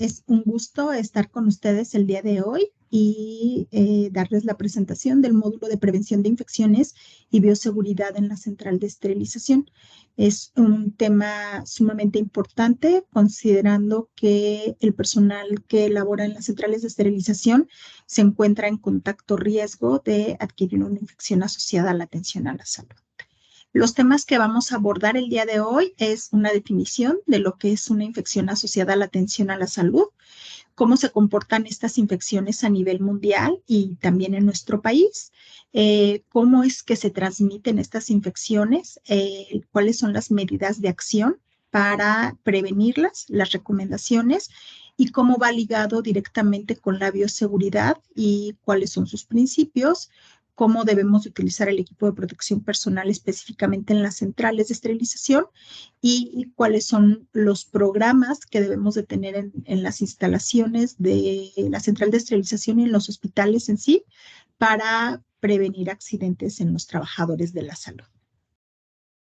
Es un gusto estar con ustedes el día de hoy y darles la presentación del módulo de prevención de infecciones y bioseguridad en la central de esterilización. Es un tema sumamente importante considerando que el personal que labora en las centrales de esterilización se encuentra en contacto riesgo de adquirir una infección asociada a la atención a la salud. Los temas que vamos a abordar el día de hoy es una definición de lo que es una infección asociada a la atención a la salud, cómo se comportan estas infecciones a nivel mundial y también en nuestro país, cómo es que se transmiten estas infecciones, cuáles son las medidas de acción para prevenirlas, las recomendaciones y cómo va ligado directamente con la bioseguridad y cuáles son sus principios, cómo debemos utilizar el equipo de protección personal específicamente en las centrales de esterilización y cuáles son los programas que debemos de tener en las instalaciones de la central de esterilización y en los hospitales en sí para prevenir accidentes en los trabajadores de la salud.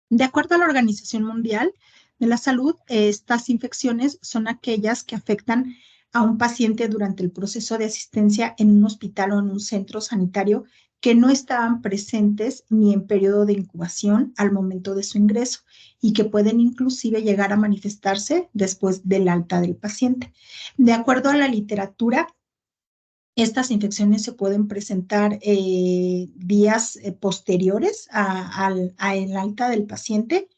De acuerdo a la Organización Mundial de la Salud, estas infecciones son aquellas que afectan a un paciente durante el proceso de asistencia en un hospital o en un centro sanitario que no estaban presentes ni en periodo de incubación al momento de su ingreso y que pueden inclusive llegar a manifestarse después del alta del paciente. De acuerdo a la literatura, estas infecciones se pueden presentar días posteriores al alta del paciente.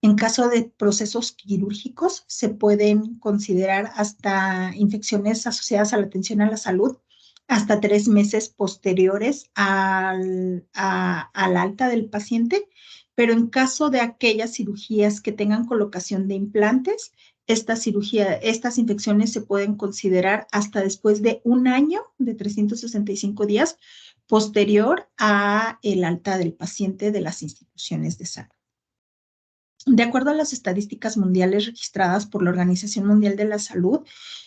En caso de procesos quirúrgicos, se pueden considerar hasta infecciones asociadas a la atención a la salud hasta 3 meses posteriores al alta del paciente, pero en caso de aquellas cirugías que tengan colocación de implantes, estas infecciones se pueden considerar hasta después de un año, de 365 días, posterior a el alta del paciente de las instituciones de salud. De acuerdo a las estadísticas mundiales registradas por la Organización Mundial de la Salud,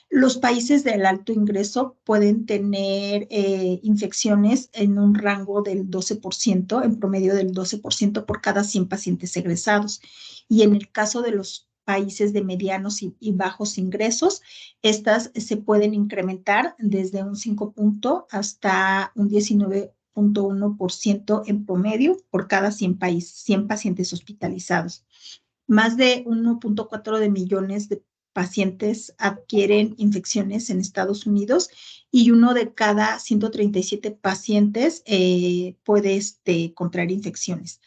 los países del alto ingreso pueden tener infecciones en un rango del 12%, en promedio del 12% por cada 100 pacientes egresados. Y en el caso de los países de medianos y bajos ingresos, estas se pueden incrementar desde un 5 punto hasta un 19.1% en promedio por cada 100 pacientes hospitalizados. Más de 1.4 de millones de pacientes adquieren infecciones en Estados Unidos y uno de cada 137 pacientes puede contraer infecciones.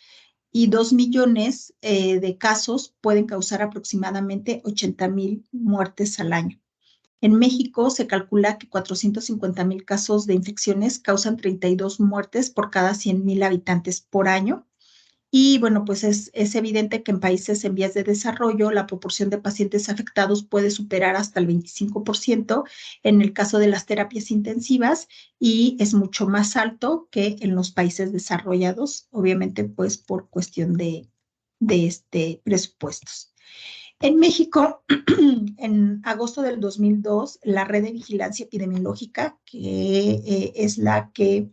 Y 2 millones de casos pueden causar aproximadamente 80,000 muertes al año. En México se calcula que 450,000 casos de infecciones causan 32 muertes por cada 100,000 habitantes por año. Y bueno, pues es evidente que en países en vías de desarrollo la proporción de pacientes afectados puede superar hasta el 25% en el caso de las terapias intensivas y es mucho más alto que en los países desarrollados, obviamente pues por cuestión de presupuestos. En México, en agosto del 2002, la Red de Vigilancia Epidemiológica, que es la que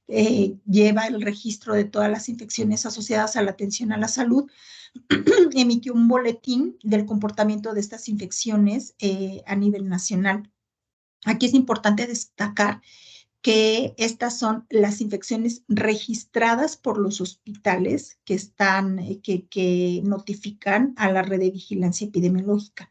lleva el registro de todas las infecciones asociadas a la atención a la salud, emitió un boletín del comportamiento de estas infecciones a nivel nacional. Aquí es importante destacar que estas son las infecciones registradas por los hospitales que notifican a la red de vigilancia epidemiológica,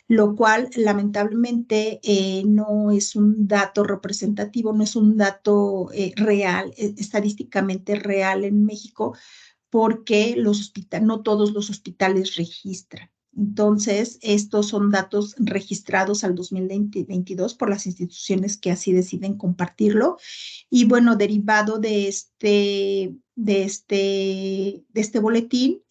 lo cual lamentablemente no es un dato representativo, no es un dato real, estadísticamente real en México, porque no todos los hospitales registran. Entonces, estos son datos registrados al 2022 por las instituciones que así deciden compartirlo. Y bueno, derivado de este boletín,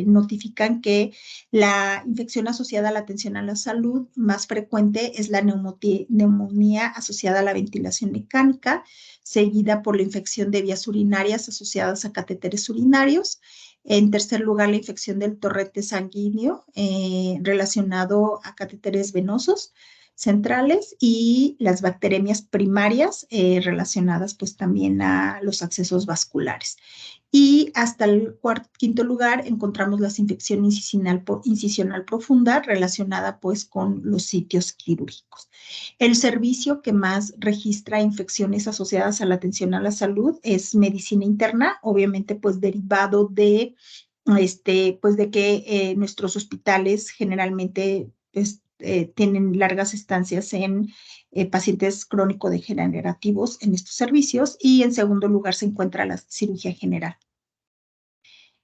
notifican que la infección asociada a la atención a la salud más frecuente es la neumonía asociada a la ventilación mecánica, seguida por la infección de vías urinarias asociadas a catéteres urinarios. En tercer lugar, la infección del torrente sanguíneo relacionado a catéteres venosos centrales y las bacteremias primarias relacionadas pues también a los accesos vasculares. Y hasta el quinto lugar encontramos la infección incisional profunda relacionada pues con los sitios quirúrgicos. El servicio que más registra infecciones asociadas a la atención a la salud es medicina interna, obviamente pues derivado de pues de que nuestros hospitales generalmente pues, tienen largas estancias en pacientes crónico-degenerativos en estos servicios, y en segundo lugar se encuentra la cirugía general.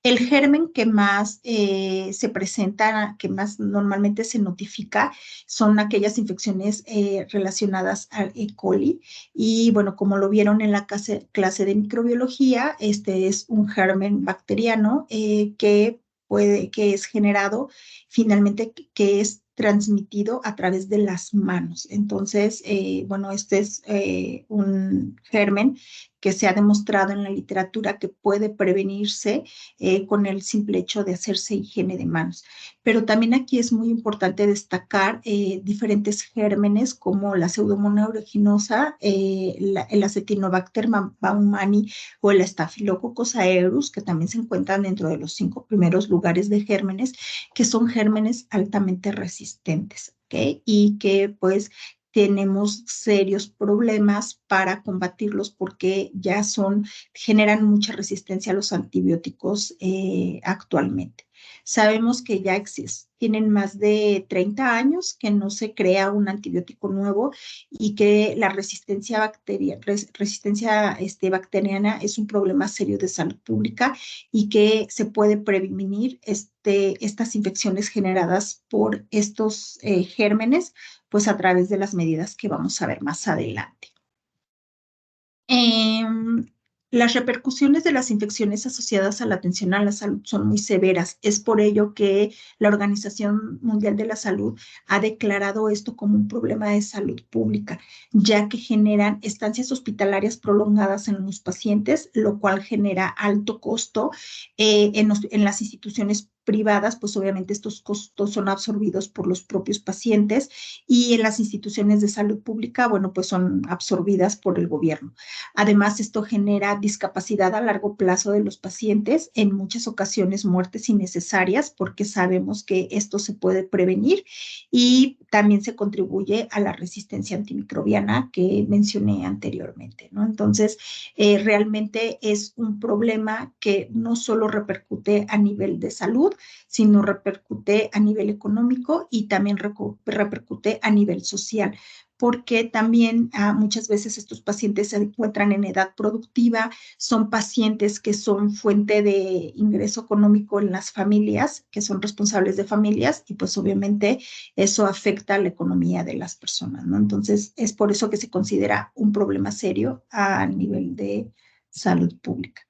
El germen que más se presenta, que más normalmente se notifica, son aquellas infecciones relacionadas al E. coli. Y bueno, como lo vieron en la clase de microbiología, este es un germen bacteriano que es generado finalmente, que es transmitido a través de las manos. Entonces, bueno, este es un germen que se ha demostrado en la literatura que puede prevenirse con el simple hecho de hacerse higiene de manos. Pero también aquí es muy importante destacar diferentes gérmenes como la Pseudomonas aeruginosa, el Acinetobacter baumannii o el Staphylococcus aureus, que también se encuentran dentro de los 5 primeros lugares de gérmenes, que son gérmenes altamente resistentes, ¿ok? Y que pues tenemos serios problemas para combatirlos porque ya generan mucha resistencia a los antibióticos actualmente. Sabemos que ya tienen más de 30 años que no se crea un antibiótico nuevo, y que la resistencia bacteriana es un problema serio de salud pública, y que se puede prevenir estas infecciones generadas por estos gérmenes, pues a través de las medidas que vamos a ver más adelante. Eh, las repercusiones de las infecciones asociadas a la atención a la salud son muy severas. Es por ello que la Organización Mundial de la Salud ha declarado esto como un problema de salud pública, ya que generan estancias hospitalarias prolongadas en los pacientes, lo cual genera alto costo en las instituciones privadas. Pues obviamente estos costos son absorbidos por los propios pacientes, y en las instituciones de salud pública, bueno, pues son absorbidas por el gobierno. Además, esto genera discapacidad a largo plazo de los pacientes, en muchas ocasiones muertes innecesarias, porque sabemos que esto se puede prevenir, y también se contribuye a la resistencia antimicrobiana que mencioné anteriormente, ¿no? Entonces, realmente es un problema que no solo repercute a nivel de salud, sino repercute a nivel económico, y también repercute a nivel social, porque también muchas veces estos pacientes se encuentran en edad productiva, son pacientes que son fuente de ingreso económico en las familias, que son responsables de familias, y pues obviamente eso afecta a la economía de las personas, ¿no? Entonces, es por eso que se considera un problema serio a nivel de salud pública.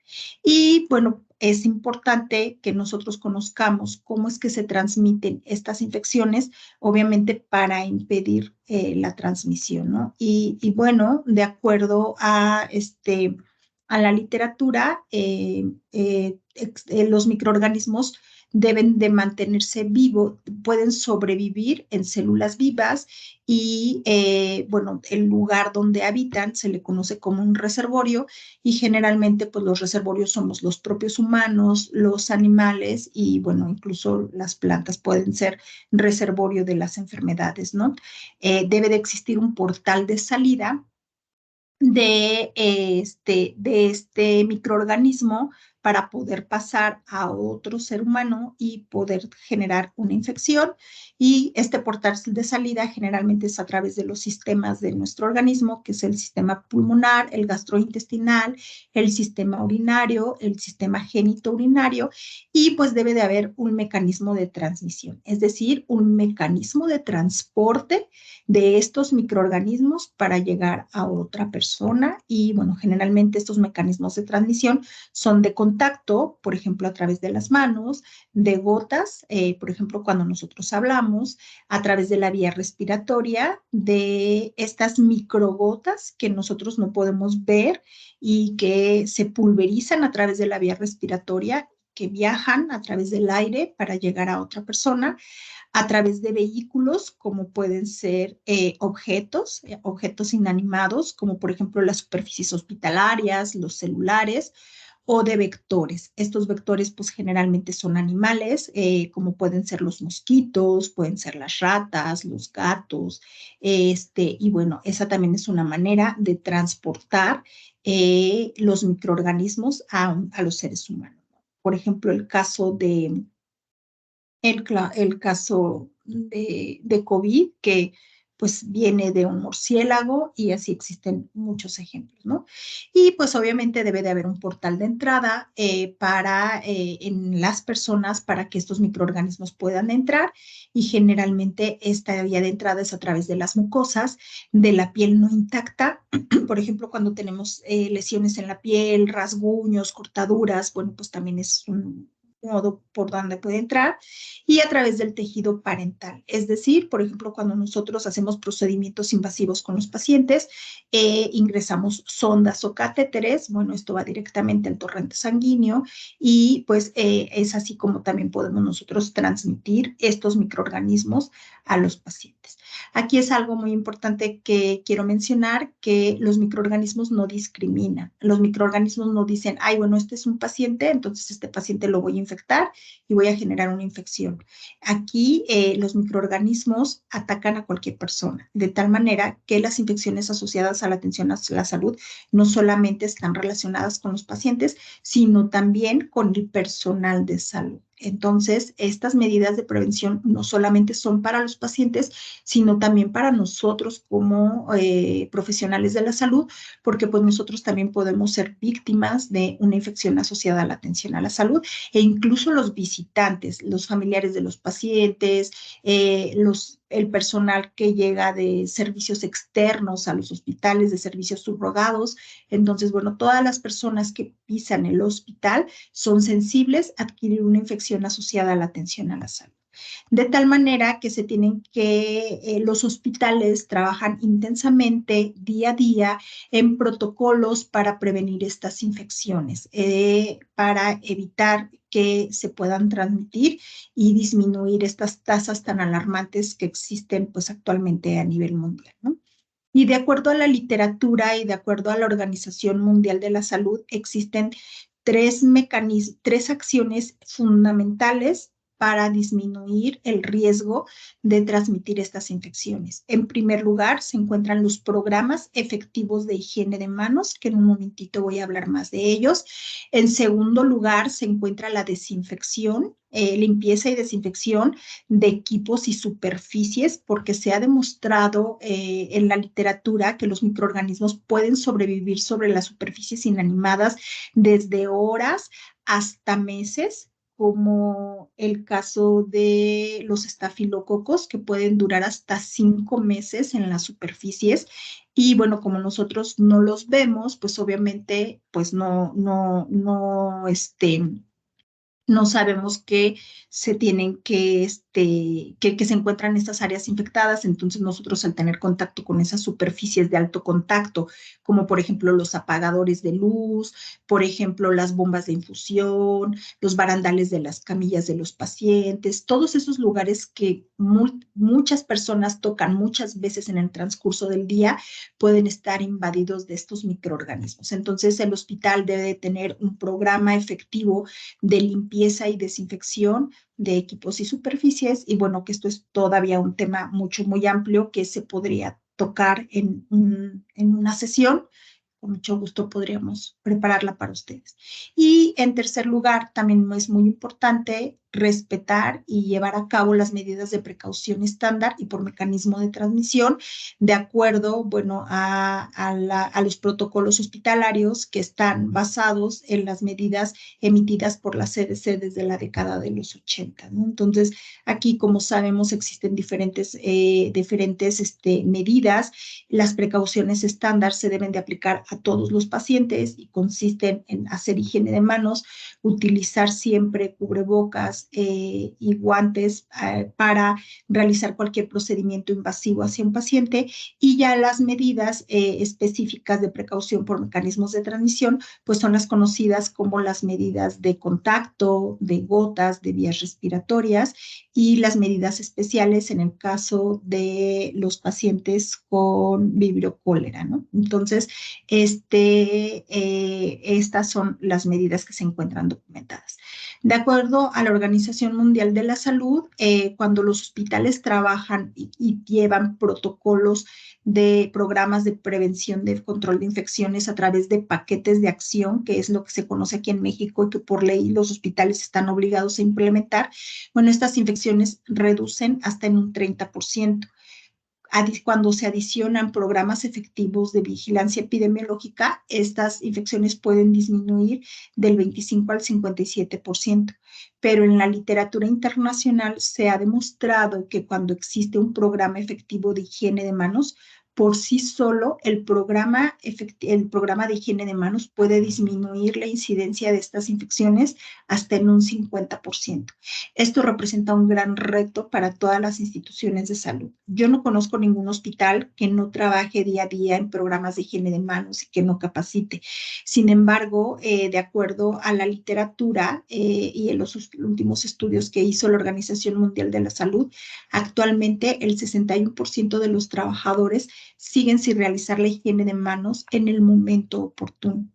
Y bueno, es importante que nosotros conozcamos cómo es que se transmiten estas infecciones, obviamente para impedir la transmisión, ¿no? Y bueno, de acuerdo a la literatura, los microorganismos deben de mantenerse vivos, pueden sobrevivir en células vivas, y bueno, el lugar donde habitan se le conoce como un reservorio, y generalmente pues los reservorios somos los propios humanos, los animales, y bueno, incluso las plantas pueden ser reservorio de las enfermedades, ¿no? Debe de existir un portal de salida de este microorganismo para poder pasar a otro ser humano y poder generar una infección. Y este portal de salida generalmente es a través de los sistemas de nuestro organismo, que es el sistema pulmonar, el gastrointestinal, el sistema urinario, el sistema genitourinario, y pues debe de haber un mecanismo de transmisión, es decir, un mecanismo de transporte de estos microorganismos para llegar a otra persona. Y bueno, generalmente estos mecanismos de transmisión son de contacto, por ejemplo, a través de las manos, de gotas, por ejemplo, cuando nosotros hablamos, a través de la vía respiratoria, de estas microgotas que nosotros no podemos ver y que se pulverizan a través de la vía respiratoria, que viajan a través del aire para llegar a otra persona, a través de vehículos como pueden ser objetos inanimados, como por ejemplo las superficies hospitalarias, los celulares, o de vectores. Estos vectores pues generalmente son animales, como pueden ser los mosquitos, pueden ser las ratas, los gatos, y bueno, esa también es una manera de transportar los microorganismos a los seres humanos. Por ejemplo, el caso de COVID, que pues viene de un murciélago y así existen muchos ejemplos, ¿no? Y pues obviamente debe de haber un portal de entrada en las personas para que estos microorganismos puedan entrar y generalmente esta vía de entrada es a través de las mucosas, de la piel no intacta. Por ejemplo, cuando tenemos lesiones en la piel, rasguños, cortaduras, bueno, pues también es un modo por donde puede entrar y a través del tejido parental. Es decir, por ejemplo, cuando nosotros hacemos procedimientos invasivos con los pacientes, ingresamos sondas o catéteres, bueno, esto va directamente al torrente sanguíneo y pues es así como también podemos nosotros transmitir estos microorganismos a los pacientes. Aquí es algo muy importante que quiero mencionar, que los microorganismos no discriminan. Los microorganismos no dicen, ay, bueno, este es un paciente, entonces este paciente lo voy a infectar y voy a generar una infección. Aquí los microorganismos atacan a cualquier persona, de tal manera que las infecciones asociadas a la atención a la salud no solamente están relacionadas con los pacientes, sino también con el personal de salud. Entonces, estas medidas de prevención no solamente son para los pacientes, sino también para nosotros como profesionales de la salud, porque pues nosotros también podemos ser víctimas de una infección asociada a la atención a la salud e incluso los visitantes, los familiares de los pacientes, el personal que llega de servicios externos a los hospitales, de servicios subrogados. Entonces, bueno, todas las personas que pisan el hospital son sensibles a adquirir una infección asociada a la atención a la salud. De tal manera que los hospitales trabajan intensamente día a día en protocolos para prevenir estas infecciones, para evitar que se puedan transmitir y disminuir estas tasas tan alarmantes que existen pues actualmente a nivel mundial, ¿no? Y de acuerdo a la literatura y de acuerdo a la Organización Mundial de la Salud, existen tres acciones fundamentales para disminuir el riesgo de transmitir estas infecciones. En primer lugar, se encuentran los programas efectivos de higiene de manos, que en un momentito voy a hablar más de ellos. En segundo lugar, se encuentra la desinfección, limpieza y desinfección de equipos y superficies, porque se ha demostrado en la literatura que los microorganismos pueden sobrevivir sobre las superficies inanimadas desde horas hasta meses, como el caso de los estafilococos, que pueden durar hasta 5 meses en las superficies. Y bueno, como nosotros no los vemos, pues obviamente, pues no sabemos que se tienen que se encuentran estas áreas infectadas, entonces nosotros al tener contacto con esas superficies de alto contacto, como por ejemplo los apagadores de luz, por ejemplo las bombas de infusión, los barandales de las camillas de los pacientes, todos esos lugares que muchas personas tocan muchas veces en el transcurso del día, pueden estar invadidos de estos microorganismos. Entonces el hospital debe tener un programa efectivo de limpieza y desinfección de equipos y superficies. Y bueno, que esto es todavía un tema muy amplio que se podría tocar en una sesión. Con mucho gusto podríamos prepararla para ustedes. Y en tercer lugar, también es muy importante respetar y llevar a cabo las medidas de precaución estándar y por mecanismo de transmisión, de acuerdo, bueno, a los protocolos hospitalarios que están basados en las medidas emitidas por la CDC desde la década de los 80, ¿no? Entonces, aquí, como sabemos, existen diferentes medidas. Las precauciones estándar se deben de aplicar a todos los pacientes y consisten en hacer higiene de manos, utilizar siempre cubrebocas, máscaras y guantes para realizar cualquier procedimiento invasivo hacia un paciente, y ya las medidas específicas de precaución por mecanismos de transmisión, pues son las conocidas como las medidas de contacto, de gotas, de vías respiratorias, y las medidas especiales en el caso de los pacientes con vibrio cólera, ¿no? Entonces, estas son las medidas que se encuentran documentadas. De acuerdo a la Organización Mundial de la Salud, cuando los hospitales trabajan y llevan protocolos de programas de prevención de control de infecciones a través de paquetes de acción, que es lo que se conoce aquí en México y que por ley los hospitales están obligados a implementar, bueno, estas infecciones reducen hasta en un 30%. Cuando se adicionan programas efectivos de vigilancia epidemiológica, estas infecciones pueden disminuir del 25 al 57%. Pero en la literatura internacional se ha demostrado que cuando existe un programa efectivo de higiene de manos, por sí solo el programa de higiene de manos puede disminuir la incidencia de estas infecciones hasta en un 50%. Esto representa un gran reto para todas las instituciones de salud. Yo no conozco ningún hospital que no trabaje día a día en programas de higiene de manos y que no capacite. Sin embargo, de acuerdo a la literatura y en los últimos estudios que hizo la Organización Mundial de la Salud, actualmente el 61% de los trabajadores siguen sin realizar la higiene de manos en el momento oportuno.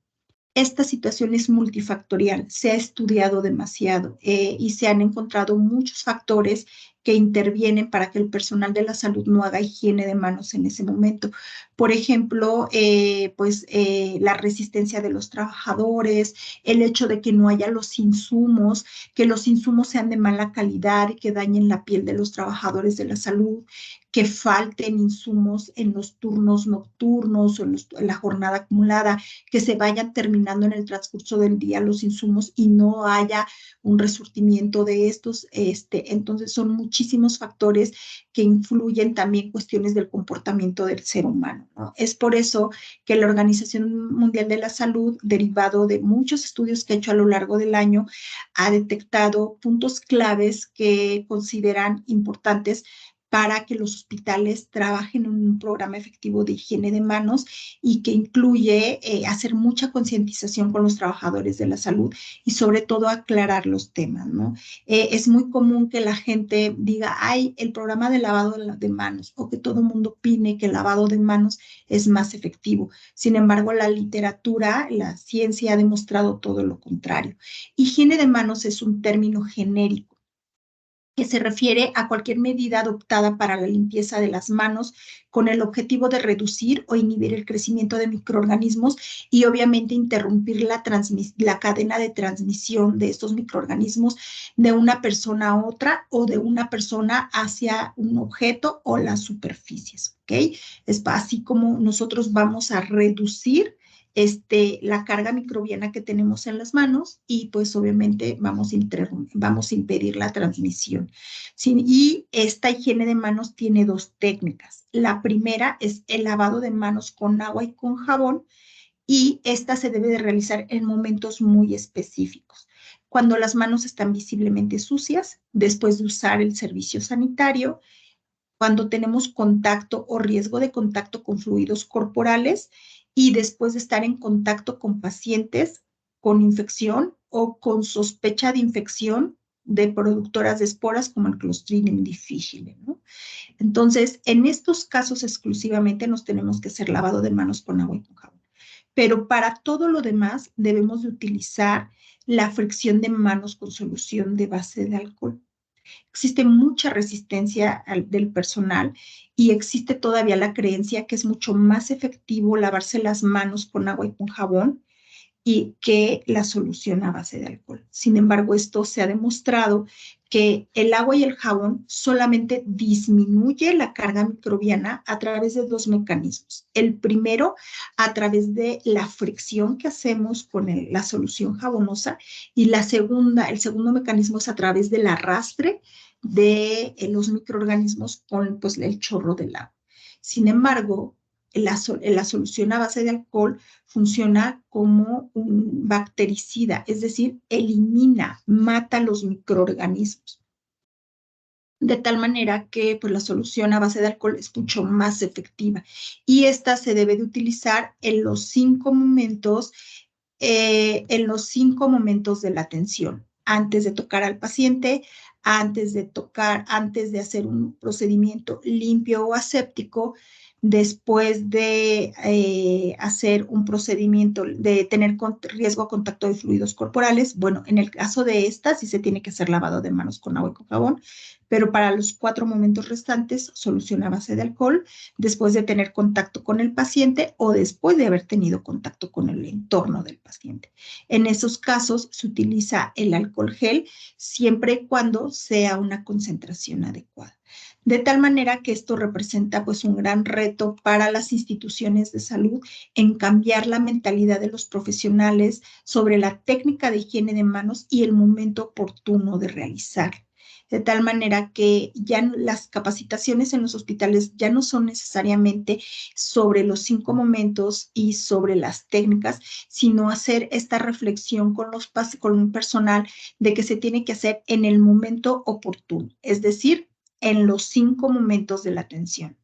Esta situación es multifactorial, se ha estudiado demasiado y se han encontrado muchos factores que intervienen para que el personal de la salud no haga higiene de manos en ese momento. Por ejemplo, la resistencia de los trabajadores, el hecho de que no haya los insumos, que los insumos sean de mala calidad y que dañen la piel de los trabajadores de la salud, que falten insumos en los turnos nocturnos o en la jornada acumulada, que se vayan terminando en el transcurso del día los insumos y no haya un resurtimiento de estos. Entonces son muchísimos factores que influyen también cuestiones del comportamiento del ser humano, ¿no? Es por eso que la Organización Mundial de la Salud, derivado de muchos estudios que ha hecho a lo largo del año, ha detectado puntos claves que consideran importantes para que los hospitales trabajen en un programa efectivo de higiene de manos y que incluye hacer mucha concientización con los trabajadores de la salud y sobre todo aclarar los temas, ¿no? Es muy común que la gente diga, ay, el programa de lavado de manos, o que todo el mundo opine que el lavado de manos es más efectivo. Sin embargo, la literatura, la ciencia ha demostrado todo lo contrario. Higiene de manos es un término genérico que se refiere a cualquier medida adoptada para la limpieza de las manos con el objetivo de reducir o inhibir el crecimiento de microorganismos y obviamente interrumpir la cadena de transmisión de estos microorganismos de una persona a otra o de una persona hacia un objeto o las superficies, ¿ok? Es así como nosotros vamos a reducir la carga microbiana que tenemos en las manos y pues obviamente vamos a impedir la transmisión. Sí, y esta higiene de manos tiene dos técnicas. La primera es el lavado de manos con agua y con jabón, y esta se debe de realizar en momentos muy específicos. Cuando las manos están visiblemente sucias, después de usar el servicio sanitario, cuando tenemos contacto o riesgo de contacto con fluidos corporales y después de estar en contacto con pacientes con infección o con sospecha de infección de productoras de esporas como el Clostridium difficile, ¿no? Entonces, en estos casos exclusivamente nos tenemos que hacer lavado de manos con agua y con jabón. Pero para todo lo demás debemos de utilizar la fricción de manos con solución de base de alcohol. Existe mucha resistencia del personal y existe todavía la creencia que es mucho más efectivo lavarse las manos con agua y con jabón y que la solución a base de alcohol. Sin embargo, esto se ha demostrado que el agua y el jabón solamente disminuye la carga microbiana a través de dos mecanismos. El primero, a través de la fricción que hacemos con la solución jabonosa, y el segundo mecanismo es a través del arrastre de los microorganismos con pues, el chorro del agua. Sin embargo, la solución a base de alcohol funciona como un bactericida, es decir, elimina, mata los microorganismos. De tal manera que pues, la solución a base de alcohol es mucho más efectiva. Y esta se debe de utilizar en los 5 momentos de la atención, antes de tocar al paciente, antes de hacer un procedimiento limpio o aséptico, después de hacer un procedimiento, de tener riesgo a contacto de fluidos corporales. Bueno, en el caso de esta, sí se tiene que hacer lavado de manos con agua y con jabón, pero para los 4 momentos restantes, solución a base de alcohol, después de tener contacto con el paciente o después de haber tenido contacto con el entorno del paciente. En esos casos se utiliza el alcohol gel siempre y cuando sea una concentración adecuada. De tal manera que esto representa pues un gran reto para las instituciones de salud en cambiar la mentalidad de los profesionales sobre la técnica de higiene de manos y el momento oportuno de realizarla. De tal manera que ya las capacitaciones en los hospitales ya no son necesariamente sobre los 5 momentos y sobre las técnicas, sino hacer esta reflexión con el personal de que se tiene que hacer en el momento oportuno, es decir, en los 5 momentos de la atención.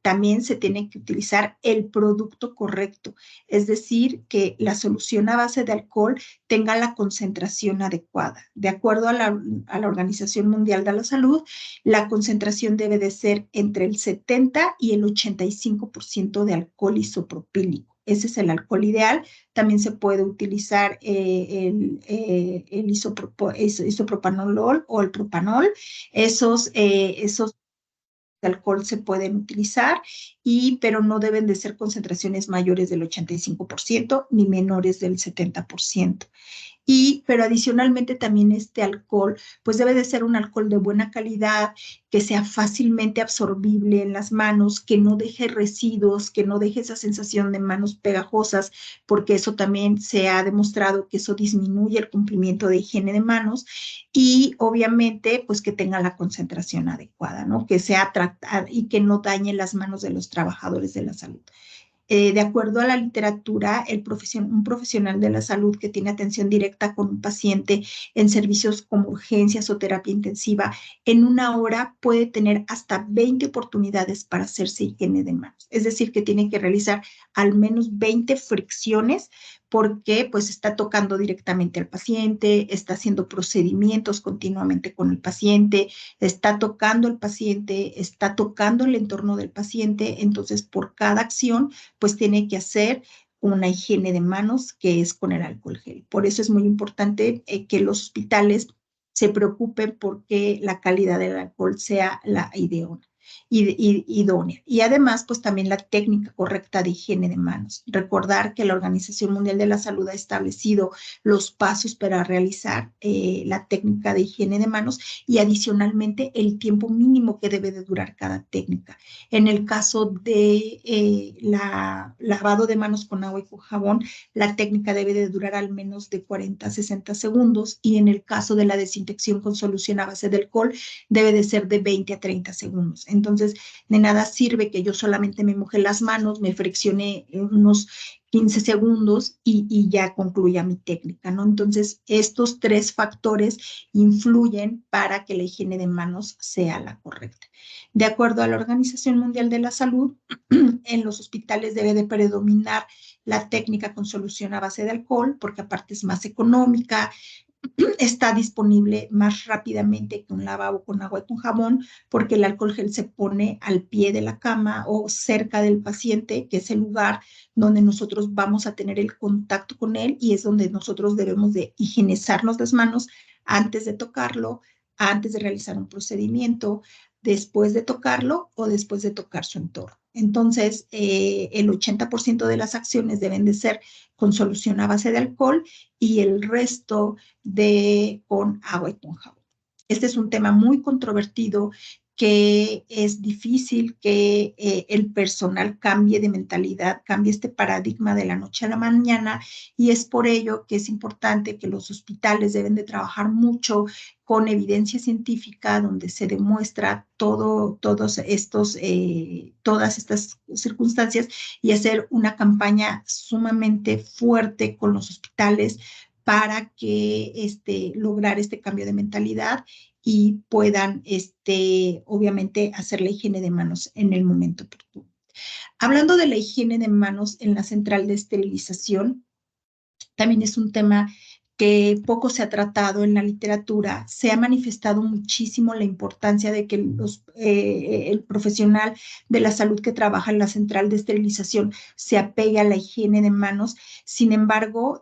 También se tiene que utilizar el producto correcto, es decir, que la solución a base de alcohol tenga la concentración adecuada. De acuerdo a la Organización Mundial de la Salud, la concentración debe de ser entre el 70 y el 85% de alcohol isopropílico. Ese es el alcohol ideal. También se puede utilizar el isopropanolol o el propanol. Esos de alcohol se pueden utilizar, pero no deben de ser concentraciones mayores del 85% ni menores del 70%. Pero adicionalmente también este alcohol, pues debe de ser un alcohol de buena calidad, que sea fácilmente absorbible en las manos, que no deje residuos, que no deje esa sensación de manos pegajosas, porque eso también se ha demostrado que eso disminuye el cumplimiento de higiene de manos y obviamente pues que tenga la concentración adecuada, ¿no? Que sea tratada y que no dañe las manos de los trabajadores de la salud. De acuerdo a la literatura, un profesional de la salud que tiene atención directa con un paciente en servicios como urgencias o terapia intensiva, en 1 hora puede tener hasta 20 oportunidades para hacerse higiene de manos. Es decir, que tiene que realizar al menos 20 fricciones porque pues está tocando directamente al paciente, está haciendo procedimientos continuamente con el paciente, está tocando al paciente, está tocando el entorno del paciente. Entonces, por cada acción, pues tiene que hacer una higiene de manos que es con el alcohol gel. Por eso es muy importante que los hospitales se preocupen porque la calidad del alcohol sea la idónea. Y además, pues también la técnica correcta de higiene de manos. Recordar que la Organización Mundial de la Salud ha establecido los pasos para realizar la técnica de higiene de manos y adicionalmente el tiempo mínimo que debe de durar cada técnica. En el caso de lavado de manos con agua y con jabón, la técnica debe de durar al menos de 40 a 60 segundos y en el caso de la desinfección con solución a base de alcohol, debe de ser de 20 a 30 segundos. Entonces, de nada sirve que yo solamente me moje las manos, me friccione unos 15 segundos y ya concluya mi técnica, ¿no? Entonces, estos 3 factores influyen para que la higiene de manos sea la correcta. De acuerdo a la Organización Mundial de la Salud, en los hospitales debe de predominar la técnica con solución a base de alcohol, porque aparte es más económica, está disponible más rápidamente que un lavabo con agua y con jabón, porque el alcohol gel se pone al pie de la cama o cerca del paciente, que es el lugar donde nosotros vamos a tener el contacto con él y es donde nosotros debemos de higienizarnos las manos antes de tocarlo, antes de realizar un procedimiento, después de tocarlo o después de tocar su entorno. Entonces, el 80% de las acciones deben de ser con solución a base de alcohol y el resto con agua y con jabón. Este es un tema muy controvertido que es difícil que el personal cambie de mentalidad, cambie este paradigma de la noche a la mañana, y es por ello que es importante que los hospitales deben de trabajar mucho con evidencia científica, donde se demuestra todas estas circunstancias, y hacer una campaña sumamente fuerte con los hospitales para que lograr este cambio de mentalidad y puedan, obviamente, hacer la higiene de manos en el momento oportuno. Hablando de la higiene de manos en la central de esterilización, también es un tema que poco se ha tratado en la literatura. Se ha manifestado muchísimo la importancia de que el profesional de la salud que trabaja en la central de esterilización se apegue a la higiene de manos. Sin embargo,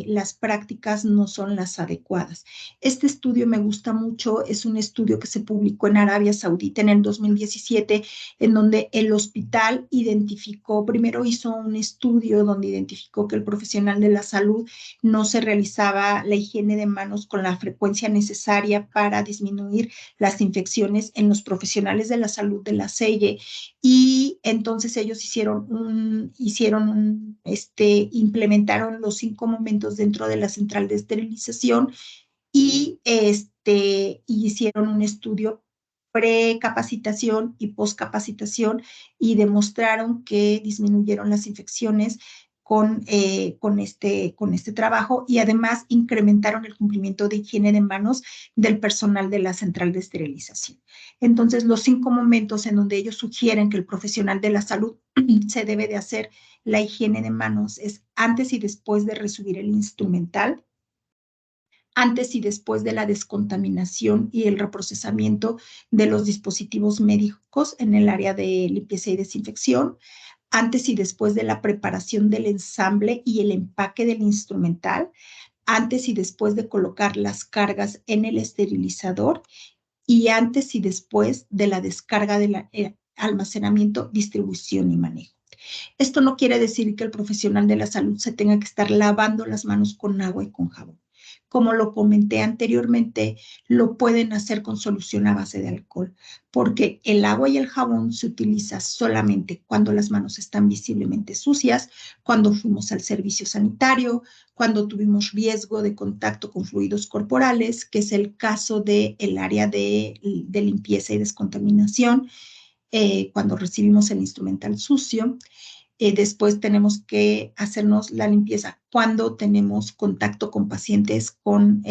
las prácticas no son las adecuadas. Este estudio me gusta mucho. Es un estudio que se publicó en Arabia Saudita en el 2017, en donde el hospital identificó, primero hizo un estudio donde identificó que el profesional de la salud no se realizaba la higiene de manos con la frecuencia necesaria para disminuir las infecciones en los profesionales de la salud de la SEIE, y entonces ellos implementaron los 5 momentos dentro de la central de esterilización, y hicieron un estudio precapacitación y poscapacitación, y demostraron que disminuyeron las infecciones con este trabajo, y además incrementaron el cumplimiento de higiene de manos del personal de la central de esterilización. Entonces, los 5 momentos en donde ellos sugieren que el profesional de la salud se debe de hacer la higiene de manos es antes y después de recibir el instrumental, antes y después de la descontaminación y el reprocesamiento de los dispositivos médicos en el área de limpieza y desinfección, antes y después de la preparación del ensamble y el empaque del instrumental, antes y después de colocar las cargas en el esterilizador, y antes y después de la descarga del almacenamiento, distribución y manejo. Esto no quiere decir que el profesional de la salud se tenga que estar lavando las manos con agua y con jabón. Como lo comenté anteriormente, lo pueden hacer con solución a base de alcohol, porque el agua y el jabón se utiliza solamente cuando las manos están visiblemente sucias, cuando fuimos al servicio sanitario, cuando tuvimos riesgo de contacto con fluidos corporales, que es el caso del área de limpieza y descontaminación, cuando recibimos el instrumental sucio. Después tenemos que hacernos la limpieza cuando tenemos contacto con pacientes con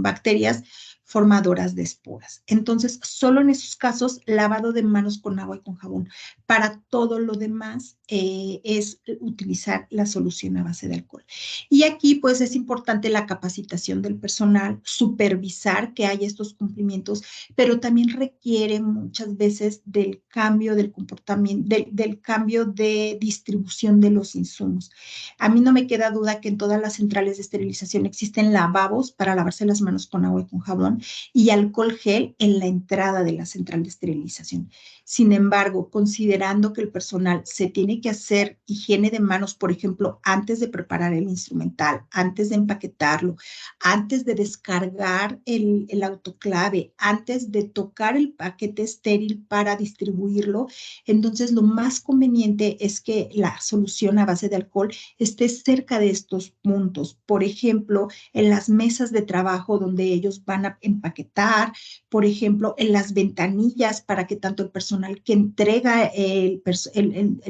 bacterias formadoras de esporas. Entonces, solo en esos casos, lavado de manos con agua y con jabón. Para todo lo demás, es utilizar la solución a base de alcohol. Y aquí, pues, es importante la capacitación del personal, supervisar que haya estos cumplimientos, pero también requiere muchas veces del cambio del comportamiento, del cambio de distribución de los insumos. A mí no me queda duda que en todas las centrales de esterilización existen lavabos para lavarse las manos con agua y con jabón, y alcohol gel en la entrada de la central de esterilización. Sin embargo, considerando que el personal se tiene que hacer higiene de manos, por ejemplo, antes de preparar el instrumental, antes de empaquetarlo, antes de descargar el autoclave, antes de tocar el paquete estéril para distribuirlo, entonces lo más conveniente es que la solución a base de alcohol esté cerca de estos puntos. Por ejemplo, en las mesas de trabajo donde ellos van a empaquetar, por ejemplo, en las ventanillas, para que tanto el personal que entrega el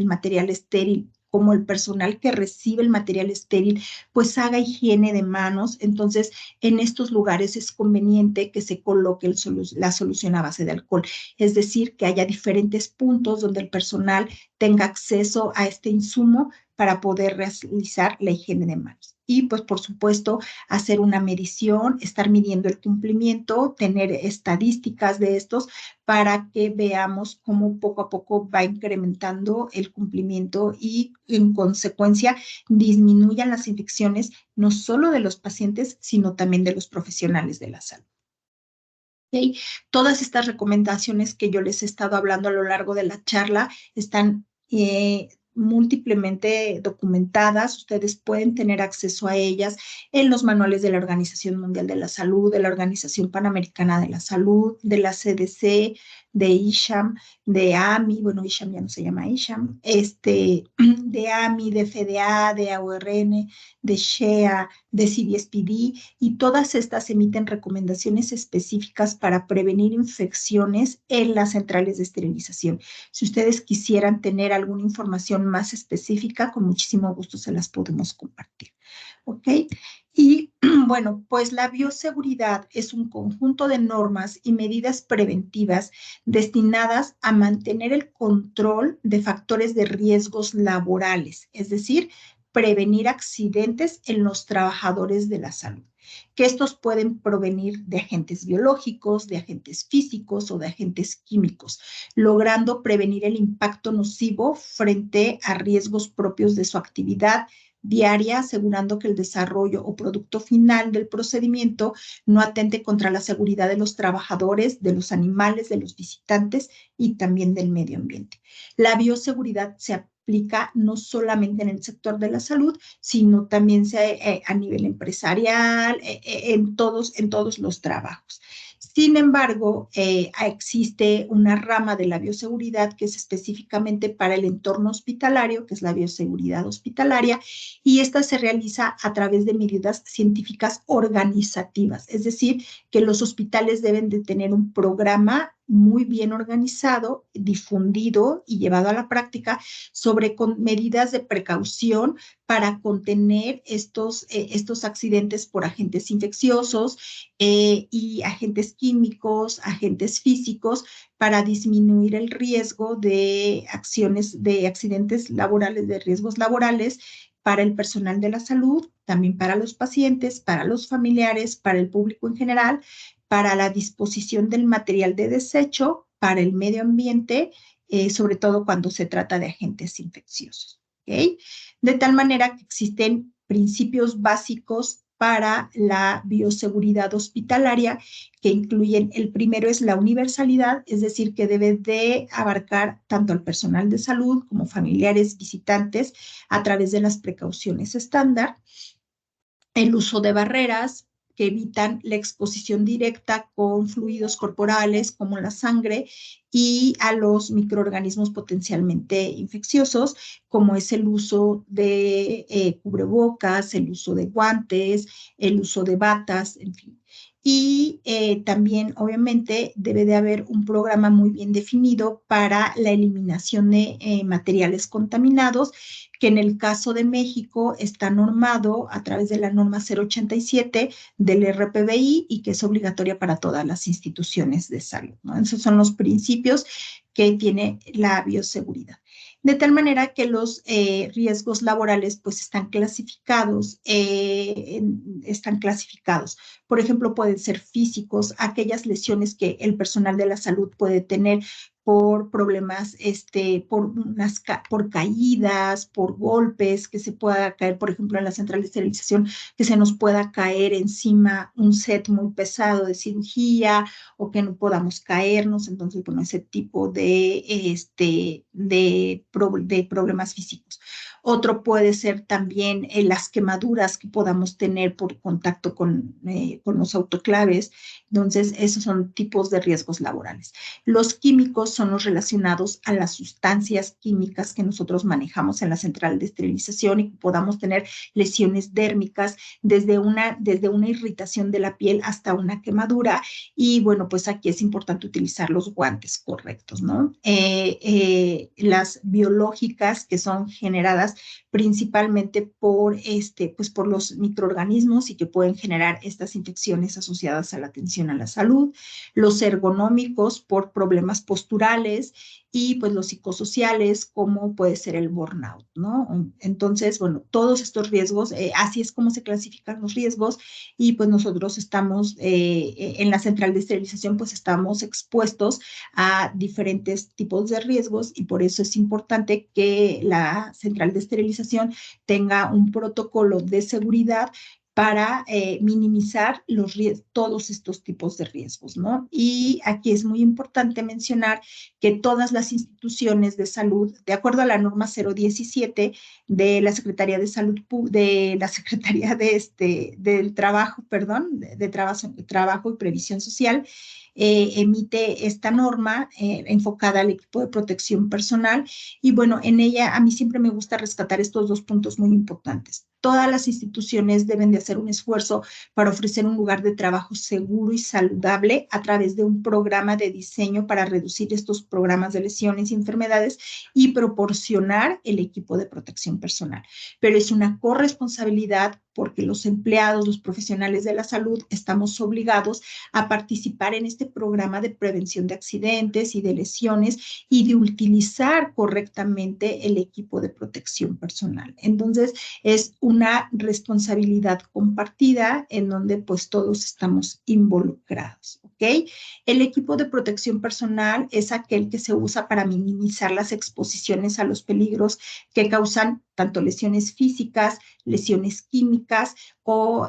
material estéril como el personal que recibe el material estéril, pues haga higiene de manos. Entonces, en estos lugares es conveniente que se coloque la solución a base de alcohol, es decir, que haya diferentes puntos donde el personal tenga acceso a este insumo para poder realizar la higiene de manos. Y pues, por supuesto, hacer una medición, estar midiendo el cumplimiento, tener estadísticas de estos para que veamos cómo poco a poco va incrementando el cumplimiento, y en consecuencia disminuyan las infecciones no solo de los pacientes, sino también de los profesionales de la salud. ¿Okay? Todas estas recomendaciones que yo les he estado hablando a lo largo de la charla están múltiplemente documentadas. Ustedes pueden tener acceso a ellas en los manuales de la Organización Mundial de la Salud, de la Organización Panamericana de la Salud, de la CDC, de ISHAM, de AMI, bueno, ISHAM ya no se llama ISHAM, de AMI, de FDA, de AORN, de SHEA, de CDSPD, y todas estas emiten recomendaciones específicas para prevenir infecciones en las centrales de esterilización. Si ustedes quisieran tener alguna información más específica, con muchísimo gusto se las podemos compartir. ¿Ok? Y bueno, pues la bioseguridad es un conjunto de normas y medidas preventivas destinadas a mantener el control de factores de riesgos laborales, es decir, prevenir accidentes en los trabajadores de la salud, que estos pueden provenir de agentes biológicos, de agentes físicos o de agentes químicos, logrando prevenir el impacto nocivo frente a riesgos propios de su actividad diaria, asegurando que el desarrollo o producto final del procedimiento no atente contra la seguridad de los trabajadores, de los animales, de los visitantes y también del medio ambiente. La bioseguridad se aplica no solamente en el sector de la salud, sino también a nivel empresarial, en todos los trabajos. Sin embargo, existe una rama de la bioseguridad que es específicamente para el entorno hospitalario, que es la bioseguridad hospitalaria, y esta se realiza a través de medidas científicas organizativas, es decir, que los hospitales deben de tener un programa muy bien organizado, difundido y llevado a la práctica sobre medidas de precaución para contener estos accidentes por agentes infecciosos y agentes químicos, agentes físicos, para disminuir el riesgo de accidentes laborales, de riesgos laborales para el personal de la salud, también para los pacientes, para los familiares, para el público en general, para la disposición del material de desecho, para el medio ambiente, sobre todo cuando se trata de agentes infecciosos. ¿Okay? De tal manera que existen principios básicos para la bioseguridad hospitalaria, que incluyen, el primero es la universalidad, es decir, que debe de abarcar tanto al personal de salud como familiares, visitantes, a través de las precauciones estándar. El uso de barreras que evitan la exposición directa con fluidos corporales como la sangre y a los microorganismos potencialmente infecciosos, como es el uso de cubrebocas, el uso de guantes, el uso de batas, en fin. Y también, obviamente, debe de haber un programa muy bien definido para la eliminación de materiales contaminados, que en el caso de México está normado a través de la norma 087 del RPBI y que es obligatoria para todas las instituciones de salud, ¿no? Esos son los principios que tiene la bioseguridad. De tal manera que los riesgos laborales pues están clasificados. Por ejemplo, pueden ser físicos, aquellas lesiones que el personal de la salud puede tener por problemas, por caídas, por golpes, que se pueda caer, por ejemplo, en la central de esterilización, que se nos pueda caer encima un set muy pesado de cirugía o que no podamos caernos. Entonces, bueno, ese tipo de problemas físicos. Otro puede ser también las quemaduras que podamos tener por contacto con los autoclaves. Entonces, esos son tipos de riesgos laborales. Los químicos son los relacionados a las sustancias químicas que nosotros manejamos en la central de esterilización y que podamos tener lesiones dérmicas desde una irritación de la piel hasta una quemadura. Y bueno, pues aquí es importante utilizar los guantes correctos, ¿no? Las biológicas, que son generadas principalmente por los microorganismos y que pueden generar estas infecciones asociadas a la atención a la salud. Los ergonómicos por problemas posturales y pues los psicosociales, como puede ser el burnout, ¿no? Entonces, bueno, todos estos riesgos, así es como se clasifican los riesgos, y pues nosotros estamos en la central de esterilización, pues estamos expuestos a diferentes tipos de riesgos, y por eso es importante que la central de esterilización tenga un protocolo de seguridad para minimizar todos estos tipos de riesgos, ¿no? Y aquí es muy importante mencionar que todas las instituciones de salud, de acuerdo a la norma 017 de la Secretaría de Salud, de la Secretaría del Trabajo, perdón, de Trabajo y Previsión Social, emite esta norma enfocada al equipo de protección personal. Y bueno, en ella a mí siempre me gusta rescatar estos dos puntos muy importantes. Todas las instituciones deben de hacer un esfuerzo para ofrecer un lugar de trabajo seguro y saludable a través de un programa de diseño para reducir estos programas de lesiones y enfermedades y proporcionar el equipo de protección personal. Pero es una corresponsabilidad porque los empleados, los profesionales de la salud, estamos obligados a participar en este programa de prevención de accidentes y de lesiones y de utilizar correctamente el equipo de protección personal. Entonces, es una responsabilidad compartida en donde pues todos estamos involucrados, ¿ok? El equipo de protección personal es aquel que se usa para minimizar las exposiciones a los peligros que causan tanto lesiones físicas, lesiones químicas o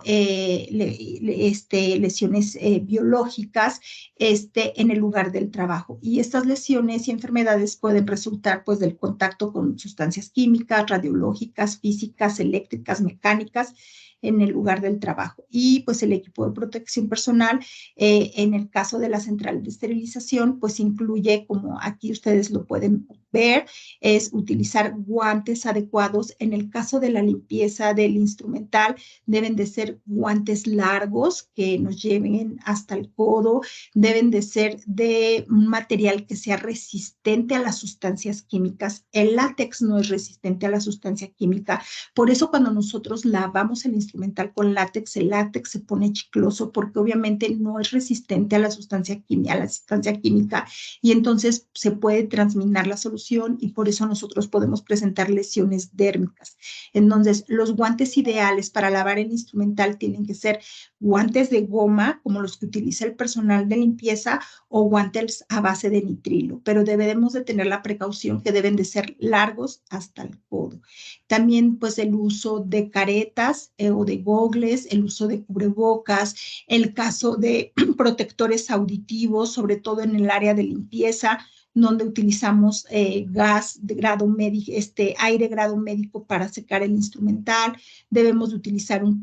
lesiones biológicas en el lugar del trabajo. Y estas lesiones y enfermedades pueden resultar pues del contacto con sustancias químicas, radiológicas, físicas, eléctricas, mecánicas en el lugar del trabajo. Y pues el equipo de protección personal, en el caso de la central de esterilización, pues incluye, como aquí ustedes lo pueden ver, es utilizar guantes adecuados. En el caso de la limpieza del instrumental, deben de ser guantes largos que nos lleven hasta el codo, deben de ser de un material que sea resistente a las sustancias químicas. El látex no es resistente a la sustancia química, por eso cuando nosotros lavamos el instrumental con látex, el látex se pone chicloso porque obviamente no es resistente a la sustancia química y entonces se puede transminar la solución y por eso nosotros podemos presentar lesiones dérmicas. Entonces, los guantes ideales para lavar el instrumental tienen que ser guantes de goma, como los que utiliza el personal de limpieza, o guantes a base de nitrilo, pero debemos de tener la precaución que deben de ser largos hasta el codo. También, pues, el uso de caretas o de gogles, el uso de cubrebocas, el caso de protectores auditivos, sobre todo en el área de limpieza, donde utilizamos gas de grado médico, aire grado médico para secar el instrumental. Debemos de utilizar un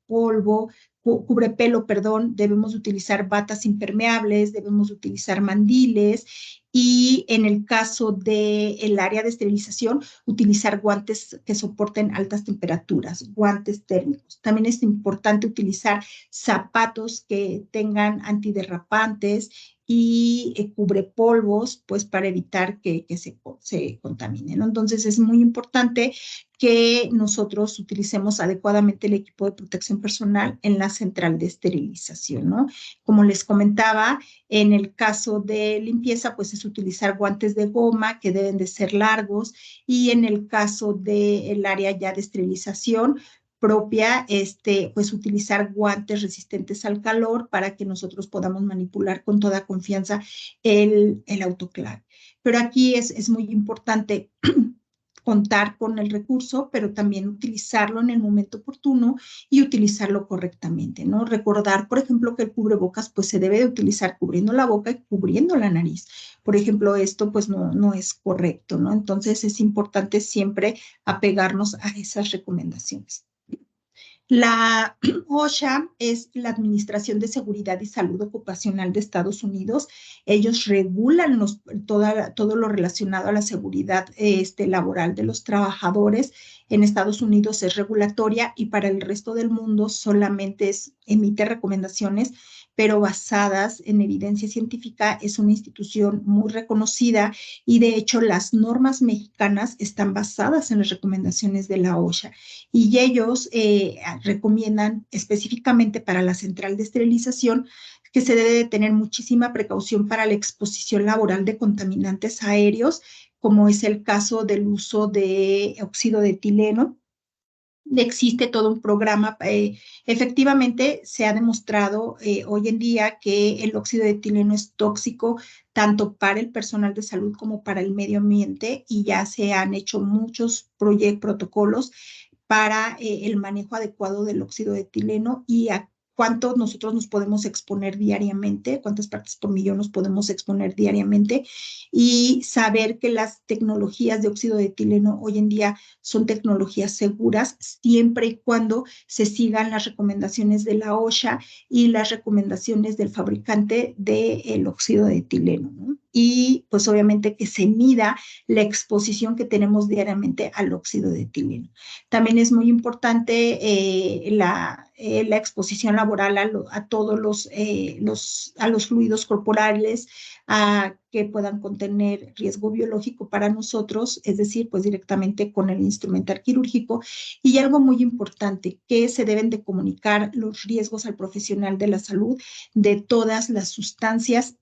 cubrepelo, perdón, debemos de utilizar batas impermeables, debemos de utilizar mandiles y en el caso del área de esterilización, utilizar guantes que soporten altas temperaturas, guantes térmicos. También es importante utilizar zapatos que tengan antiderrapantes y cubre polvos, pues para evitar que se contaminen, ¿no? Entonces es muy importante que nosotros utilicemos adecuadamente el equipo de protección personal en la central de esterilización, ¿no? Como les comentaba, en el caso de limpieza, pues es utilizar guantes de goma que deben de ser largos y en el caso del área ya de esterilización, propia, pues utilizar guantes resistentes al calor para que nosotros podamos manipular con toda confianza el autoclave. Pero aquí es muy importante contar con el recurso, pero también utilizarlo en el momento oportuno y utilizarlo correctamente, ¿no? Recordar, por ejemplo, que el cubrebocas pues se debe de utilizar cubriendo la boca y cubriendo la nariz. Por ejemplo, esto pues no es correcto, ¿no? Entonces es importante siempre apegarnos a esas recomendaciones. La OSHA es la Administración de Seguridad y Salud Ocupacional de Estados Unidos. Ellos regulan todo lo relacionado a la seguridad laboral de los trabajadores. En Estados Unidos es regulatoria y para el resto del mundo solamente emite recomendaciones, pero basadas en evidencia científica. Es una institución muy reconocida y de hecho las normas mexicanas están basadas en las recomendaciones de la OSHA y ellos recomiendan específicamente para la central de esterilización que se debe de tener muchísima precaución para la exposición laboral de contaminantes aéreos, como es el caso del uso de óxido de etileno. Existe todo un programa. Efectivamente, se ha demostrado hoy en día que el óxido de etileno es tóxico tanto para el personal de salud como para el medio ambiente y ya se han hecho muchos protocolos para el manejo adecuado del óxido de etileno y a cuánto nosotros nos podemos exponer diariamente, cuántas partes por millón nos podemos exponer diariamente, y saber que las tecnologías de óxido de etileno hoy en día son tecnologías seguras siempre y cuando se sigan las recomendaciones de la OSHA y las recomendaciones del fabricante del óxido de etileno, ¿no? Y pues obviamente que se mida la exposición que tenemos diariamente al óxido de etileno. También es muy importante la exposición laboral a todos a los fluidos corporales que puedan contener riesgo biológico para nosotros, es decir, pues directamente con el instrumental quirúrgico. Y algo muy importante, que se deben de comunicar los riesgos al profesional de la salud de todas las sustancias,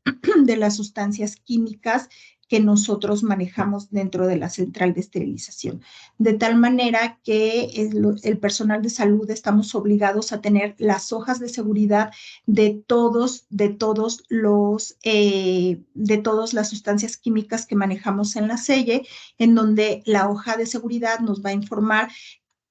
de las sustancias químicas que nosotros manejamos dentro de la central de esterilización, de tal manera que el personal de salud estamos obligados a tener las hojas de seguridad de todas las sustancias químicas que manejamos en la selle, en donde la hoja de seguridad nos va a informar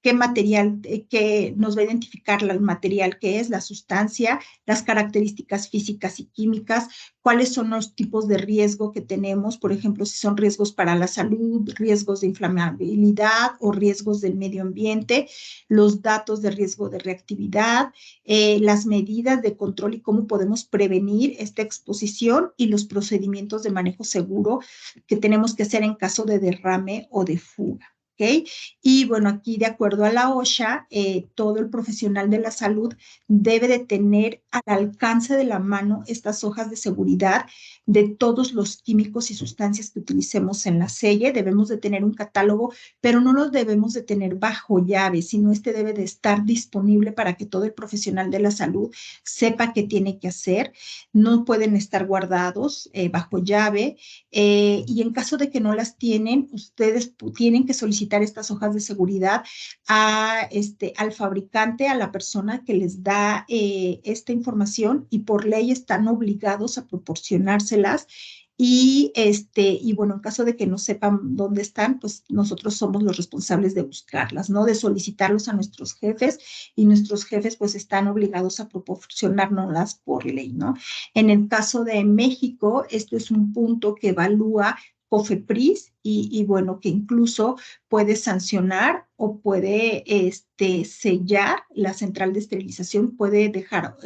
qué material, que nos va a identificar el material que es, la sustancia, las características físicas y químicas, cuáles son los tipos de riesgo que tenemos, por ejemplo, si son riesgos para la salud, riesgos de inflamabilidad o riesgos del medio ambiente, los datos de riesgo de reactividad, las medidas de control y cómo podemos prevenir esta exposición y los procedimientos de manejo seguro que tenemos que hacer en caso de derrame o de fuga. ¿Okay? Y bueno, aquí de acuerdo a la OSHA, todo el profesional de la salud debe de tener al alcance de la mano estas hojas de seguridad de todos los químicos y sustancias que utilicemos en la selle. Debemos de tener un catálogo, pero no los debemos de tener bajo llave, sino este debe de estar disponible para que todo el profesional de la salud sepa qué tiene que hacer. No pueden estar guardados bajo llave y en caso de que no las tienen, ustedes tienen que solicitar estas hojas de seguridad al fabricante, a la persona que les da esta información y por ley están obligados a proporcionárselas. Y bueno, en caso de que no sepan dónde están, pues nosotros somos los responsables de buscarlas, ¿no? De solicitarlos a nuestros jefes y nuestros jefes pues están obligados a proporcionárnoslas por ley, ¿no? En el caso de México, esto es un punto que evalúa COFEPRIS y bueno, que incluso puede sancionar o puede sellar la central de esterilización, puede dejar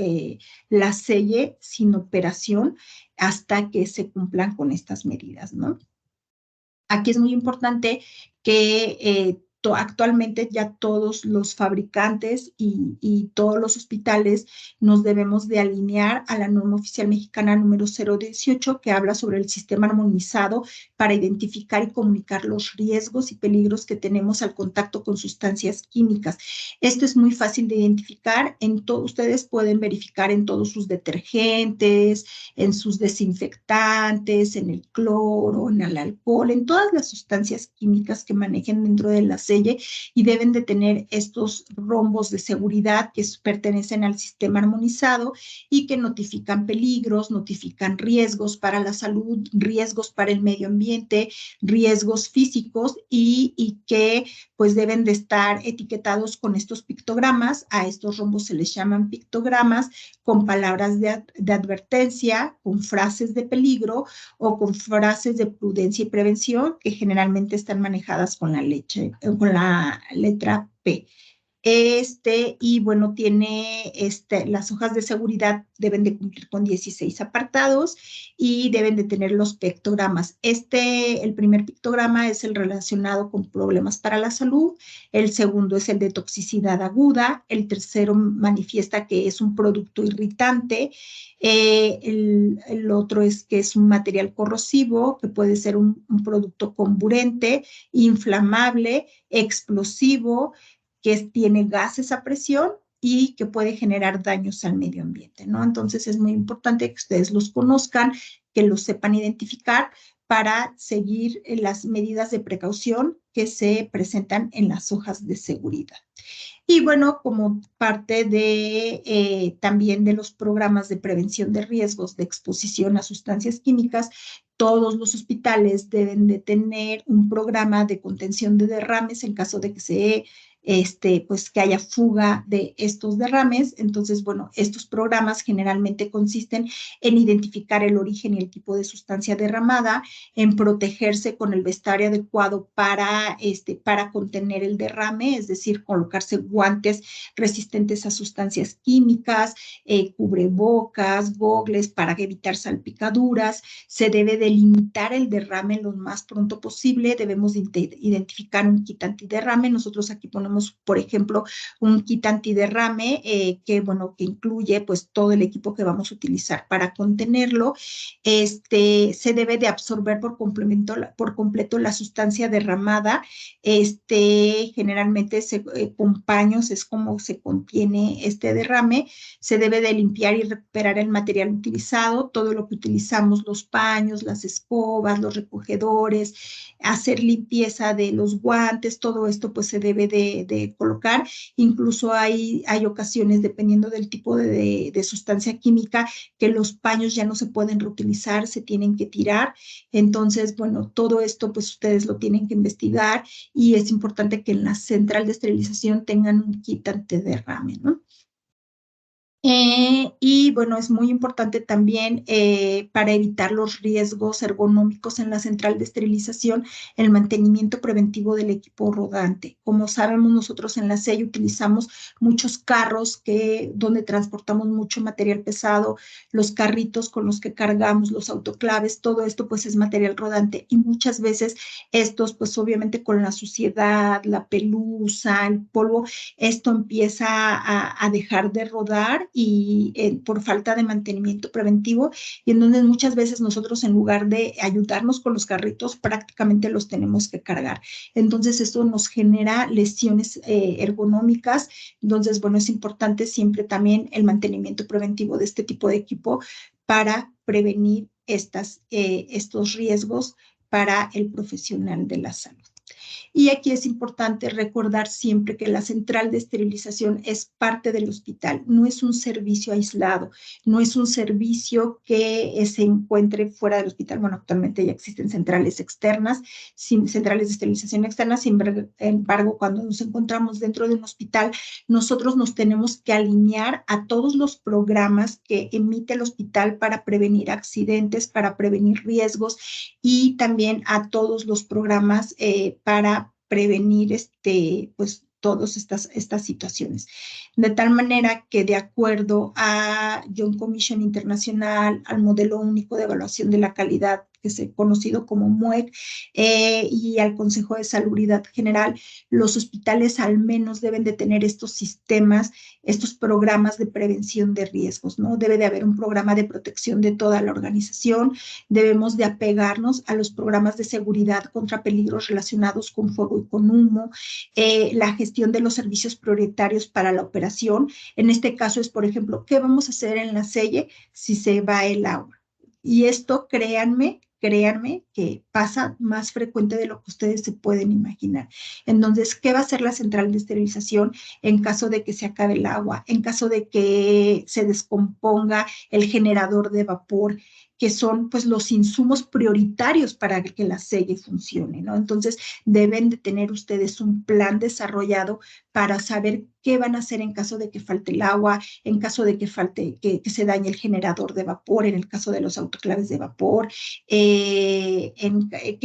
la selle sin operación hasta que se cumplan con estas medidas, ¿no? Aquí es muy importante que actualmente ya todos los fabricantes y todos los hospitales nos debemos de alinear a la norma oficial mexicana número 018 que habla sobre el sistema armonizado para identificar y comunicar los riesgos y peligros que tenemos al contacto con sustancias químicas. Esto es muy fácil de identificar. Ustedes pueden verificar en todos sus detergentes, en sus desinfectantes, en el cloro, en el alcohol, en todas las sustancias químicas que manejen dentro de la selle y deben de tener estos rombos de seguridad que pertenecen al sistema armonizado y que notifican peligros, notifican riesgos para la salud, riesgos para el medio ambiente, riesgos físicos y que pues deben de estar etiquetados con estos pictogramas. A estos rombos se les llaman pictogramas con palabras de advertencia, con frases de peligro o con frases de prudencia y prevención que generalmente están manejadas con con la letra P. Y bueno, tiene las hojas de seguridad deben de cumplir con 16 apartados y deben de tener los pictogramas. El primer pictograma es el relacionado con problemas para la salud, el segundo es el de toxicidad aguda, el tercero manifiesta que es un producto irritante, el otro es que es un material corrosivo, que puede ser un producto comburente, inflamable, explosivo, que tiene gases a presión y que puede generar daños al medio ambiente, ¿no? Entonces es muy importante que ustedes los conozcan, que los sepan identificar para seguir las medidas de precaución que se presentan en las hojas de seguridad. Y bueno, como parte también de los programas de prevención de riesgos de exposición a sustancias químicas, todos los hospitales deben de tener un programa de contención de derrames en caso de que se pues que haya fuga de estos derrames. Entonces, bueno, estos programas generalmente consisten en identificar el origen y el tipo de sustancia derramada, en protegerse con el vestuario adecuado para contener el derrame, es decir, colocarse guantes resistentes a sustancias químicas, cubrebocas, gogles para evitar salpicaduras. Se debe delimitar el derrame lo más pronto posible. Debemos identificar un kit antiderrame. Nosotros aquí ponemos, por ejemplo, un kit antiderrame que incluye pues todo el equipo que vamos a utilizar para contenerlo. Se debe de absorber por completo la sustancia derramada. Generalmente con paños es como se contiene este derrame. Se debe de limpiar y recuperar el material utilizado, todo lo que utilizamos, los paños, las escobas, los recogedores, hacer limpieza de los guantes, todo esto pues se debe de colocar. Incluso hay ocasiones, dependiendo del tipo de sustancia química, que los paños ya no se pueden reutilizar, se tienen que tirar. Entonces, bueno, todo esto pues ustedes lo tienen que investigar y es importante que en la central de esterilización tengan un kit antiderrame, ¿no? Y bueno, es muy importante también para evitar los riesgos ergonómicos en la central de esterilización, el mantenimiento preventivo del equipo rodante. Como sabemos, nosotros en la SEI utilizamos muchos carros donde transportamos mucho material pesado, los carritos con los que cargamos, los autoclaves, todo esto pues es material rodante y muchas veces estos pues obviamente con la suciedad, la pelusa, el polvo, esto empieza a dejar de rodar y por falta de mantenimiento preventivo, y entonces muchas veces nosotros en lugar de ayudarnos con los carritos prácticamente los tenemos que cargar. Entonces esto nos genera lesiones ergonómicas. Entonces, bueno, es importante siempre también el mantenimiento preventivo de este tipo de equipo para prevenir estos riesgos para el profesional de la salud. Y aquí es importante recordar siempre que la central de esterilización es parte del hospital, no es un servicio aislado, no es un servicio que se encuentre fuera del hospital. Bueno, actualmente ya existen centrales externas, centrales de esterilización externas. Sin embargo, cuando nos encontramos dentro de un hospital, nosotros nos tenemos que alinear a todos los programas que emite el hospital para prevenir accidentes, para prevenir riesgos, y también a todos los programas para prevenir pues todas estas situaciones. De tal manera que de acuerdo a Joint Commission Internacional, al modelo único de evaluación de la calidad, que es conocido como MUEC, y al Consejo de Salubridad General, los hospitales al menos deben de tener estos sistemas, estos programas de prevención de riesgos, ¿no? Debe de haber un programa de protección de toda la organización. Debemos de apegarnos a los programas de seguridad contra peligros relacionados con fuego y con humo, la gestión de los servicios prioritarios para la operación. En este caso es, por ejemplo, ¿qué vamos a hacer en la selle si se va el agua? Y esto, créanme que pasa más frecuente de lo que ustedes se pueden imaginar. Entonces, ¿qué va a hacer la central de esterilización en caso de que se acabe el agua, en caso de que se descomponga el generador de vapor, que son pues los insumos prioritarios para que la selle funcione, ¿no? Entonces, deben de tener ustedes un plan desarrollado para saber qué van a hacer en caso de que falte el agua, en caso de que se dañe el generador de vapor, en el caso de los autoclaves de vapor, qué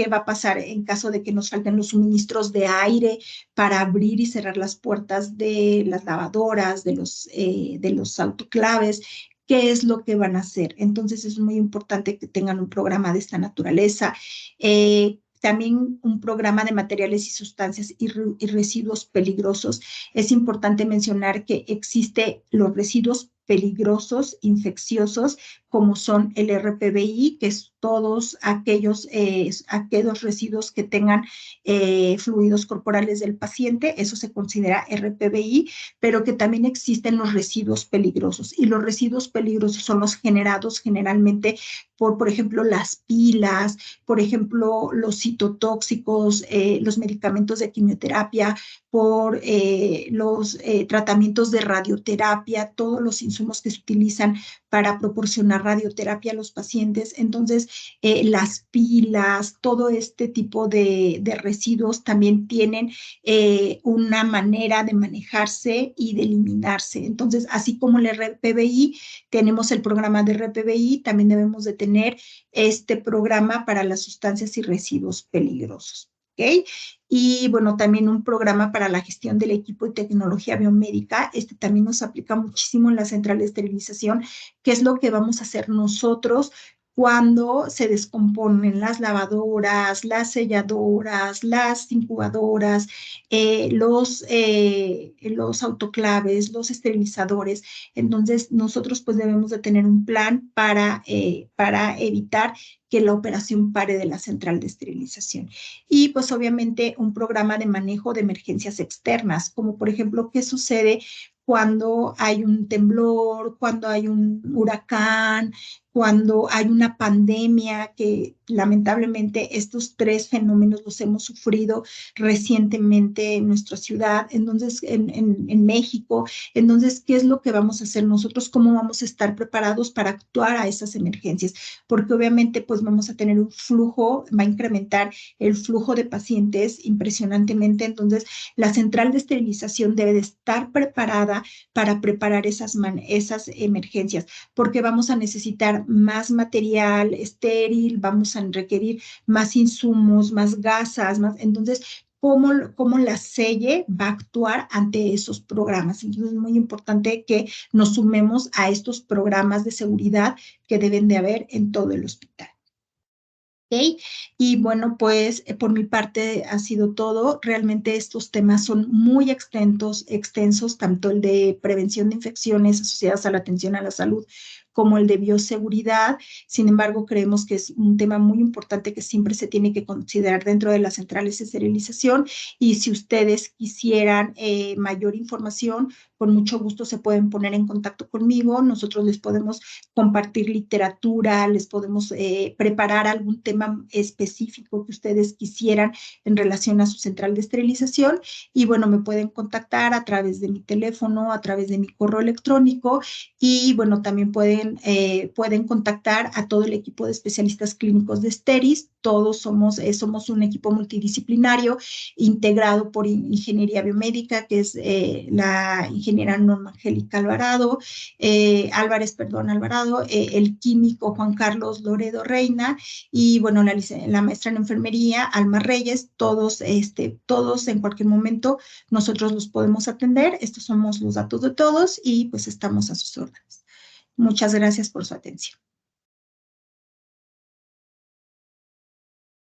va a pasar en caso de que nos falten los suministros de aire para abrir y cerrar las puertas de las lavadoras, de los autoclaves. ¿Qué es lo que van a hacer? Entonces es muy importante que tengan un programa de esta naturaleza. También un programa de materiales y sustancias y residuos peligrosos. Es importante mencionar que existen los residuos peligrosos, infecciosos, como son el RPBI, que es todos aquellos residuos que tengan fluidos corporales del paciente. Eso se considera RPBI, pero que también existen los residuos peligrosos. Y los residuos peligrosos son los generados generalmente por ejemplo, las pilas, por ejemplo, los citotóxicos, los medicamentos de quimioterapia, por los tratamientos de radioterapia, todos los insumos que se utilizan para proporcionar radioterapia a los pacientes. Entonces, las pilas, todo este tipo de residuos también tienen una manera de manejarse y de eliminarse. Entonces, así como el RPBI, tenemos el programa de RPBI, también debemos de tener este programa para las sustancias y residuos peligrosos. ¿Ok? Y bueno, también un programa para la gestión del equipo y tecnología biomédica. Este también nos aplica muchísimo en la central de esterilización, que es lo que vamos a hacer nosotros cuando se descomponen las lavadoras, las selladoras, las incubadoras, los autoclaves, los esterilizadores. Entonces, nosotros pues debemos de tener un plan para evitar que la operación pare de la central de esterilización. Y pues obviamente un programa de manejo de emergencias externas, como por ejemplo, ¿qué sucede cuando hay un temblor, cuando hay un huracán, cuando hay una pandemia, que lamentablemente estos tres fenómenos los hemos sufrido recientemente en nuestra ciudad, entonces en México? Entonces, ¿qué es lo que vamos a hacer nosotros? ¿Cómo vamos a estar preparados para actuar a esas emergencias? Porque obviamente pues vamos a tener un flujo, va a incrementar el flujo de pacientes impresionantemente. Entonces, la central de esterilización debe de estar preparada para preparar esas emergencias, porque vamos a necesitar más material estéril, vamos a requerir más insumos, más gasas, más. Entonces, cómo la selle va a actuar ante esos programas. Entonces, es muy importante que nos sumemos a estos programas de seguridad que deben de haber en todo el hospital. ¿Okay? Y bueno, pues por mi parte ha sido todo. Realmente estos temas son muy extensos, tanto el de prevención de infecciones asociadas a la atención a la salud como el de bioseguridad. Sin embargo, creemos que es un tema muy importante que siempre se tiene que considerar dentro de las centrales de esterilización. Y si ustedes quisieran mayor información, con mucho gusto se pueden poner en contacto conmigo. Nosotros les podemos compartir literatura, les podemos preparar algún tema específico que ustedes quisieran en relación a su central de esterilización. Y bueno, me pueden contactar a través de mi teléfono, a través de mi correo electrónico, y bueno, también pueden contactar a todo el equipo de especialistas clínicos de Esteris. Todos somos un equipo multidisciplinario integrado por ingeniería biomédica, que es la ingeniera Norma Angélica Alvarado, Alvarado, el químico Juan Carlos Loredo Reina, y bueno, la maestra en enfermería Alma Reyes. Todos en cualquier momento nosotros los podemos atender. Estos somos los datos de todos y pues estamos a sus órdenes. Muchas gracias por su atención.